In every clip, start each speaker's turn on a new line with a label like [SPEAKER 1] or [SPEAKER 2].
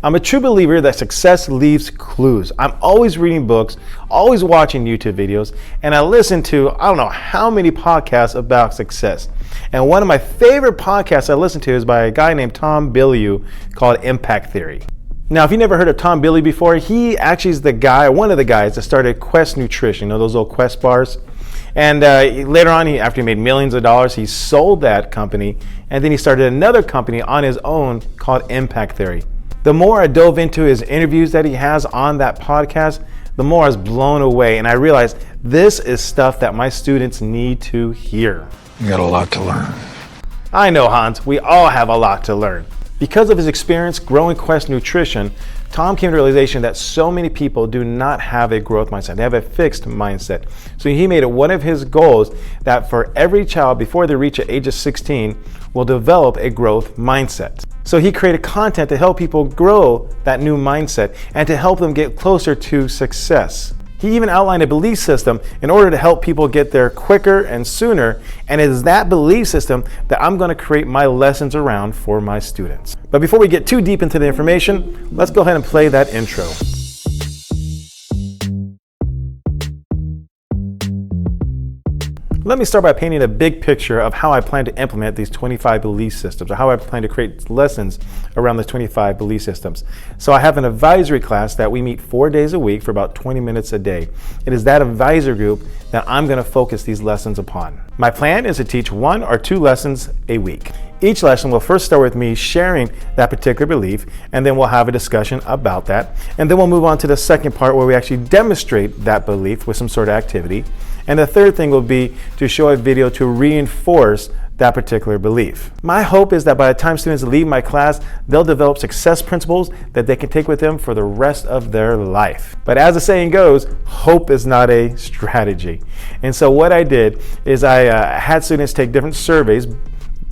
[SPEAKER 1] I'm a true believer that success leaves clues. I'm always reading books, always watching YouTube videos, and I listen to I don't know how many podcasts about success. And one of my favorite podcasts I listen to is by a guy named Tom Bilyeu called Impact Theory. Now, if you've never heard of Tom Bilyeu before, he actually is the guy, one of the guys that started Quest Nutrition, those little Quest bars. And later on, after he made millions of dollars, he sold that company, and then he started another company on his own called Impact Theory. The more I dove into his interviews that he has on that podcast, the more I was blown away, and I realized this is stuff that my students need to hear.
[SPEAKER 2] You got a lot to learn.
[SPEAKER 1] I know, Hans, we all have a lot to learn. Because of his experience growing Quest Nutrition, Tom came to the realization that so many people do not have a growth mindset. They have a fixed mindset. So he made it one of his goals that for every child before they reach the age of 16 will develop a growth mindset. So he created content to help people grow that new mindset and to help them get closer to success. He even outlined a belief system in order to help people get there quicker and sooner, and it is that belief system that I'm going to create my lessons around for my students. But before we get too deep into the information, let's go ahead and play that intro. Let me start by painting a big picture of how I plan to implement these 25 belief systems, or how I plan to create lessons around the 25 belief systems. So I have an advisory class that we meet 4 days a week for about 20 minutes a day. It is that advisor group that I'm going to focus these lessons upon. My plan is to teach 1 or 2 lessons a week. Each lesson will first start with me sharing that particular belief, and then we'll have a discussion about that. And then we'll move on to the second part where we actually demonstrate that belief with some sort of activity. And the third thing will be to show a video to reinforce that particular belief. My hope is that by the time students leave my class, they'll develop success principles that they can take with them for the rest of their life. But as the saying goes, hope is not a strategy. And so what I did is I had students take different surveys,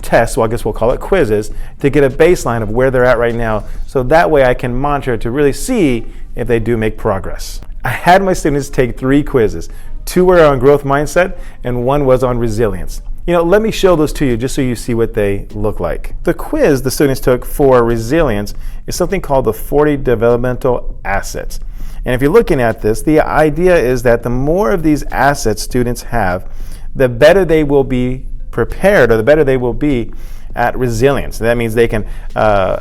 [SPEAKER 1] tests, well, I guess we'll call it quizzes, to get a baseline of where they're at right now. So that way I can monitor to really see if they do make progress. I had my students take 3 quizzes. 2 were on growth mindset and 1 was on resilience. Let me show those to you just so you see what they look like. The quiz the students took for resilience is something called the 40 developmental assets. And if you're looking at this, the idea is that the more of these assets students have, the better they will be prepared, or the better they will be at resilience. That means they can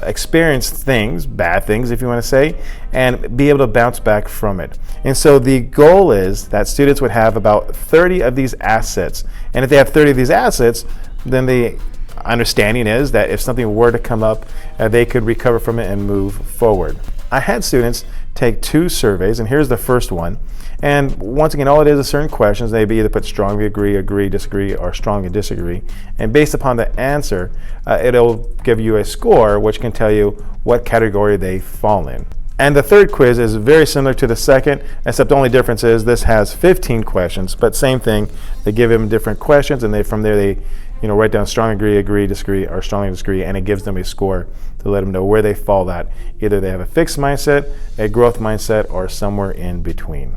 [SPEAKER 1] experience things, bad things if you want to say, and be able to bounce back from it. And so the goal is that students would have about 30 of these assets. And if they have 30 of these assets, then the understanding is that if something were to come up, they could recover from it and move forward. I had students take 2 surveys, and here's the first one. And once again, all it is certain questions. They either put strongly agree, disagree, or strongly disagree. And based upon the answer, it'll give you a score, which can tell you what category they fall in. And the third quiz is very similar to the second, except the only difference is this has 15 questions, but same thing. They give them different questions, and from there they write down strongly agree, disagree, or strongly disagree, and it gives them a score to let them know where they fall at. Either they have a fixed mindset, a growth mindset, or somewhere in between.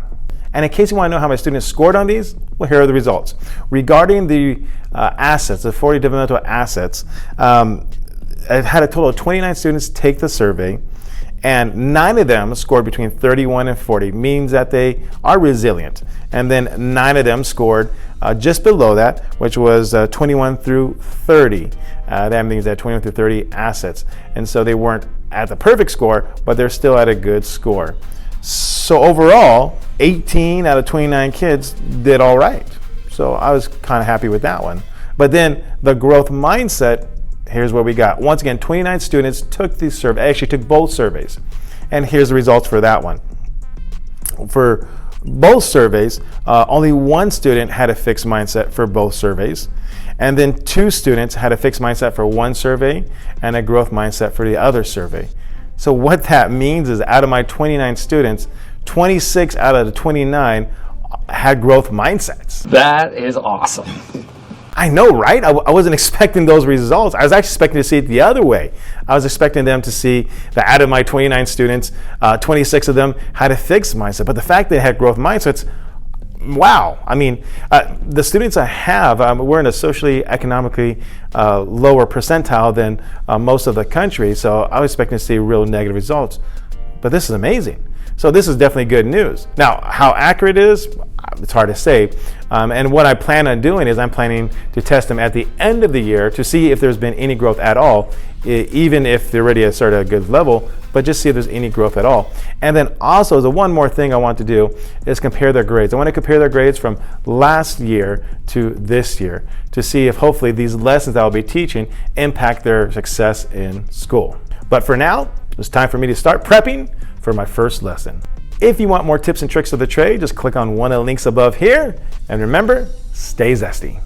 [SPEAKER 1] And in case you want to know how my students scored on these, well, here are the results. Regarding the assets, the 40 developmental assets, I had a total of 29 students take the survey, and 9 of them scored between 31 and 40, means that they are resilient. And then 9 of them scored just below that, which was 21 through 30. That means that 21 through 30 assets. And so they weren't at the perfect score, but they're still at a good score. So overall, 18 out of 29 kids did all right. So I was kind of happy with that one. But then the growth mindset, here's what we got. Once again, 29 students took the survey, actually took both surveys. And here's the results for that one. For both surveys, only 1 student had a fixed mindset for both surveys. And then 2 students had a fixed mindset for 1 survey and a growth mindset for the other survey. So what that means is out of my 29 students, 26 out of the 29 had growth mindsets.
[SPEAKER 2] That is awesome.
[SPEAKER 1] I know, right? I wasn't expecting those results. I was actually expecting to see it the other way. I was expecting them to see that out of my 29 students, 26 of them had a fixed mindset. But the fact they had growth mindsets, wow. I mean, the students I have, we're in a socially, economically lower percentile than most of the country, so I was expecting to see real negative results. But this is amazing. So this is definitely good news. Now, how accurate it is, it's hard to say. And what I plan on doing is I'm planning to test them at the end of the year to see if there's been any growth at all, even if they're already at sort of a good level, but just see if there's any growth at all. And then also, the one more thing I want to do is compare their grades. I want to compare their grades from last year to this year to see if hopefully these lessons that I'll be teaching impact their success in school. But for now, it's time for me to start prepping for my first lesson. If you want more tips and tricks of the trade, just click on one of the links above here. And remember, stay zesty.